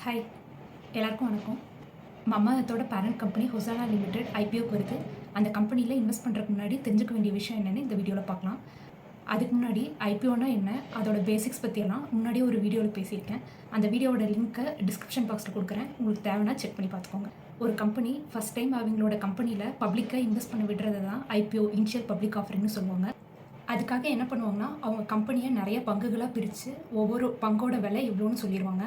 Hi, எல்லாருக்கும் வணக்கம். மம்மாத்தோட parent company ஹொசானா limited ஐபிஓக்கு வருது. அந்த கம்பெனியில் இன்வெஸ்ட் பண்ணுறதுக்கு முன்னாடி தெரிஞ்சுக்க வேண்டிய விஷயம் என்னென்னு இந்த வீடியோவில் பார்க்கலாம். அதுக்கு முன்னாடி ஐபிஓனா என்ன, அதோட பேசிக்ஸ் பற்றியெல்லாம் முன்னாடியே ஒரு வீடியோவில் பேசியிருக்கேன். அந்த வீடியோவோட லிங்க்கை டிஸ்கிரிப்ஷன் பாக்ஸில் கொடுக்குறேன். உங்களுக்கு தேவைன்னா செக் பண்ணி பார்த்துக்கோங்க. ஒரு கம்பெனி ஃபஸ்ட் டைம் அவங்களோட கம்பெனியில் பப்ளிக்காக இன்வெஸ்ட் பண்ண விடுறது தான் ஐபிஓ, இனிஷியல் பப்ளிக் ஆஃபரிங்னு சொல்லுவாங்க. அதுக்காக என்ன பண்ணுவாங்கன்னா, அவங்க கம்பெனியை நிறைய பங்குகளாக பிரித்து ஒவ்வொரு பங்கோட விலை இவ்வளோன்னு சொல்லிடுவாங்க.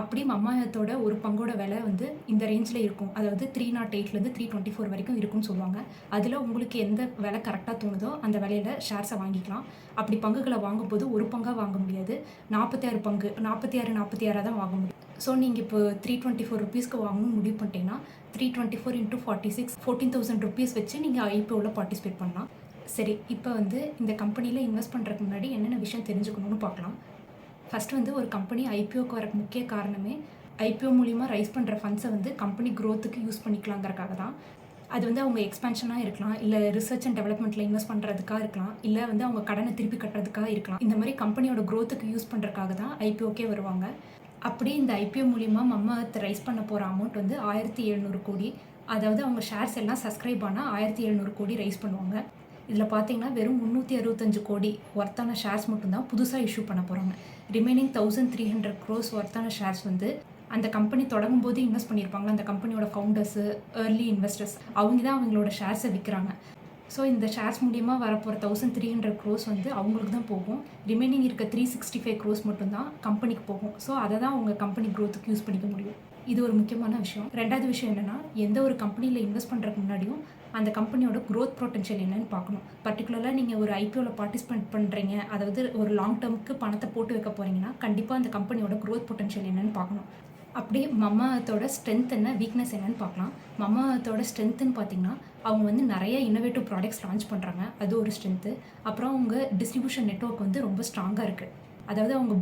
அப்படி மம்மாயத்தோட ஒரு பங்கோட விலை வந்து இந்த ரேஞ்சில் இருக்கும். அதாவது 308லேருந்து 324 வரைக்கும் இருக்குன்னு சொல்லுவாங்க. அதில் உங்களுக்கு எந்த விலை கரெக்டாக தோணுதோ அந்த விலையில் ஷேர்ஸை வாங்கிக்கலாம். அப்படி பங்குகளை வாங்கும்போது ஒரு பங்காக வாங்க முடியாது, 46 பங்கு 46 தான் வாங்க முடியும். ஸோ நீங்கள் இப்போ 324 ருபீஸ்க்கு வாங்கணும்னு முடிவு பண்ணிட்டீங்கன்னா 324 × 46 14,000 ருபீஸ் வச்சு நீங்கள் ஐபிஓவில் பார்ட்டிசிபேட் பண்ணலாம். சரி, இப்போ வந்து இந்த கம்பெனியில் இன்வெஸ்ட் பண்ணுறதுக்கு முன்னாடி என்னென்ன விஷயம் தெரிஞ்சுக்கணும்னு பார்க்கலாம். ஃபஸ்ட்டு வந்து ஒரு கம்பெனி ஐபிஓக்கு வரக்கு முக்கிய காரணமே ஐபிஓ மூலிமா ரைஸ் பண்ணுற ஃபண்ட்ஸை வந்து கம்பெனி க்ரோத்துக்கு யூஸ் பண்ணிக்கலாங்கிறக்காக தான். அது வந்து அவங்க எக்ஸ்பென்ஷனாக இருக்கலாம், இல்லை ரிசர்ச் அண்ட் டெவலப்மெண்ட்டில் இன்வெஸ்ட் பண்ணுறதுக்காக இருக்கலாம், இல்லை வந்து அவங்க கடனை திருப்பி கட்டுறதுக்காக இருக்கலாம். இந்த மாதிரி கம்பெனியோட க்ரோத்துக்கு யூஸ் பண்ணுறதுக்காக தான் ஐபிஓக்கே வருவாங்க. அப்படி இந்த ஐபிஓ மூலிமா மம்மாத்தை ரைஸ் பண்ண போகிற அமௌண்ட் வந்து 1700 கோடி. அதாவது அவங்க ஷேர்ஸ் எல்லாம் சப்ஸ்கிரைப் ஆனால் 1700 கோடி ரைஸ் பண்ணுவாங்க. இதில் பார்த்தீங்கன்னா வெறும் 365 கோடி ஒர்த்தான ஷேர்ஸ் மட்டும்தான் புதுசாக இஷ்யூ பண்ண போகிறாங்க. ரிமைனிங் 1300 crores ஒர்த்தான ஷேர்ஸ் வந்து அந்த கம்பெனி தொடங்கும் போது இன்வெஸ்ட் பண்ணியிருப்பாங்க. அந்த கம்பெனியோட ஃபவுண்டர்ஸு, ஏர்லி இன்வெஸ்டர்ஸ் அவங்க தான் அவங்களோட ஷேர்ஸை விற்கிறாங்க. ஸோ இந்த ஷேர்ஸ் மூலிமா வரப்போகிற 1300 crores வந்து அவங்களுக்கு தான் போகும். ரிமைனிங் இருக்க 365 crores மட்டும்தான் கம்பெனிக்கு போகும். ஸோ அதை தான் அவங்க கம்பெனி க்ரோத்துக்கு யூஸ் பண்ணிக்க முடியும். இது ஒரு முக்கியமான விஷயம். ரெண்டாவது விஷயம் என்னென்னா, எந்த ஒரு கம்பெனியில் இன்வெஸ்ட் பண்ணுறதுக்கு முன்னாடியும் அந்த கம்பெனியோட க்ரோத் பொட்டன்ஷியல் என்னன்னு பார்க்கணும். பர்டிகுலராக நீங்கள் ஒரு ஐபிஓவில் பார்ட்டிசிபேட் பண்ணுறீங்க, அதாவது ஒரு லாங் டேர்முக்கு பணத்தை போட்டு வைக்க போகிறீங்கன்னா கண்டிப்பாக அந்த கம்பெனியோட க்ரோத் பொட்டன்ஷியல் என்னன்னு பார்க்கணும். அப்படியே மம்மாத்தோட ஸ்ட்ரென்த் என்ன, வீக்னஸ் என்னன்னு பார்க்கலாம். மம்மாத்தோட ஸ்ட்ரென்த்துன்னு பார்த்தீங்கன்னா, அவங்க வந்து நிறைய இன்னோவேட்டிவ் ப்ராடக்ட்ஸ் லான்ச் பண்ணுறாங்க, அது ஒரு ஸ்ட்ரென்த்து. அப்புறம் அவங்க டிஸ்ட்ரிபியூஷன் நெட்வொர்க் வந்து ரொம்ப ஸ்ட்ராங்காக இருக்குது. அதாவது அவங்க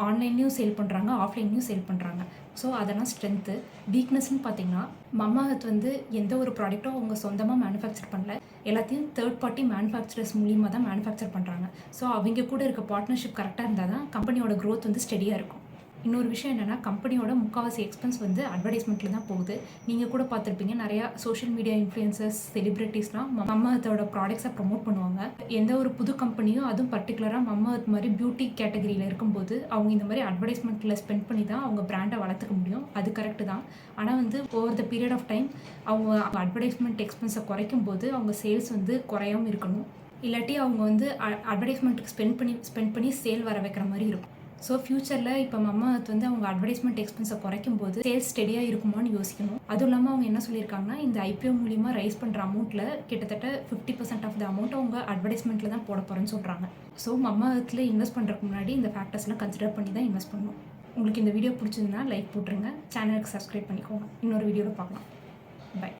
ஆன்லைன்லேயும் சேல் பண்ணுறாங்க, ஆஃப்லைன்லேயும் சேல் பண்ணுறாங்க. ஸோ அதெல்லாம் ஸ்ட்ரென்த்து. வீக்னஸ்ன்னு பார்த்தீங்கன்னா, மம்மாத் வந்து எந்த ஒரு ப்ராடக்ட்டும் அவங்க சொந்தமாக மேனுஃபேக்சர் பண்ணல, எல்லாத்தையும் தேர்ட் பார்ட்டி மேனுஃபேக்சரர்ஸ் மூலியமாக தான் மேனுஃபேக்சர் பண்ணுறாங்க. ஸோ அவங்க கூட இருக்க பார்ட்னர்ஷிப் கரெக்டாக இருந்தால் தான் கம்பெனியோட க்ரோத் வந்து ஸ்டெடியாக இருக்கும். இன்னொரு விஷயம் என்னென்னா, கம்பெனியோட முக்கால்வாசி எக்ஸ்பென்ஸ் வந்து அட்வர்டைஸ்மெண்ட்டில் தான் போகுது. நீங்கள் கூட பார்த்துருப்பீங்க, நிறையா சோஷியல் மீடியா இன்ஃப்ளூயன்சர்ஸ், செலிப்ரிட்டிஸ்லாம் மம்மாத்தோட ப்ராடக்ட்ஸை ப்ரமோட் பண்ணுவாங்க. எந்த ஒரு புது கம்பெனியும், அதுவும் பர்டிகுலராக மம்மாத் மாதிரி பியூட்டி கேட்டகரியில் இருக்கும்போது அவங்க இந்த மாதிரி அட்வர்டைஸ்மெண்ட்டில் ஸ்பெண்ட் பண்ணி தான் அவங்க பிராண்டை வளர்த்துக்க முடியும். அது கரெக்டு தான். ஆனால் வந்து over the period of time அவங்க அட்வர்டைஸ்மெண்ட் எக்ஸ்பென்ஸை குறைக்கும் போது அவங்க சேல்ஸ் வந்து குறையாமல் இருக்கணும். இல்லாட்டி அவங்க வந்து அட்வர்டைஸ்மெண்ட்டுக்கு ஸ்பெண்ட் பண்ணி சேல் வர வைக்கிற மாதிரி இருக்கும். ஸோ ஃப்யூச்சரில் இப்போ மம்மாத் வந்து அவங்க அட்வர்டைஸ்மெண்ட் எக்ஸ்பென்ஸை குறைக்கும் போது சேல்ஸ் ஸ்டெடியாக இருக்குமான்னு யோசிக்கணும். அதுவும் இல்லாமல் அவங்க என்ன சொல்லியிருக்காங்கன்னா, இந்த ஐபிஓ மூலிமா ரைஸ் பண்ணுற அமௌண்ட்டில் கிட்டத்தட்ட 50% ஆஃப் த அமௌண்ட் அவங்க அட்வர்டைஸ்மெண்ட்டில் தான் போட போகிறேன்னு சொல்கிறாங்க. ஸோ மம்மாத்தில் இன்வெஸ்ட் பண்ணுறதுக்கு முன்னாடி இந்த ஃபேக்டர்ஸ்லாம் கன்சிடர் பண்ணி தான் இன்வெஸ்ட் பண்ணணும். உங்களுக்கு இந்த வீடியோ பிடிச்சிருந்தா லைக் போட்டுருங்க, சேனலுக்கு சப்ஸ்கிரைப் பண்ணிக்கோங்க. இன்னொரு வீடியோவில் பார்க்கலாம். பை.